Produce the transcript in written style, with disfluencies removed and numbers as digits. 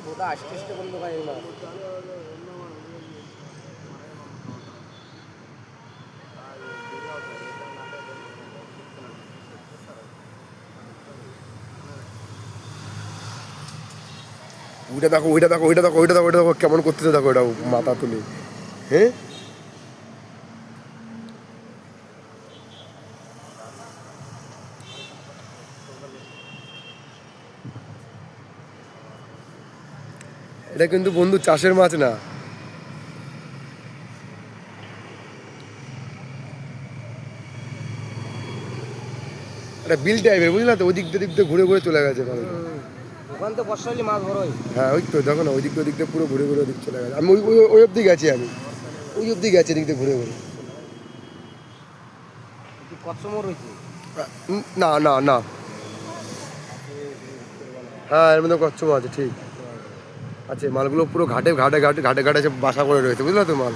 বোধা আসতে আসতে কোন দোকানে মাছ ওইটা দেখো ওইটা দেখো ওইটা দেখো ওইটা দেখো ওইটা দেখো কেমন করতেছে দেখো এটা মাথা তুলে হ্যাঁ এটা কিন্তু বন্ধু চাষের মাছ না এটা বিল টাইপের বুঝলা তো ওদিক দিয়ে ঘুরে ঘুরে চলে গেছে ওখান তো বর্ষা হলে মাছ বড় হয় হ্যাঁ ওই তো দেখো না ওই দিক দিয়ে পুরো ঘুরে ঘুরে ওদিক চলে গেছে আমি ওই ওই ওই অবধি গেছি আমি ওই অবধি গেছি এদিক দিয়ে ঘুরে ঘুরে কচ্ছমর হয়েছে না না না হ্যাঁ এর মধ্যে কচ্ছপ আছে ঠিক আছে মালগুলো পুরো ঘাটে ঘাটে ঘাটে ঘাটে ঘাটে বাসা করে রয়েছে বুঝলে তো মাল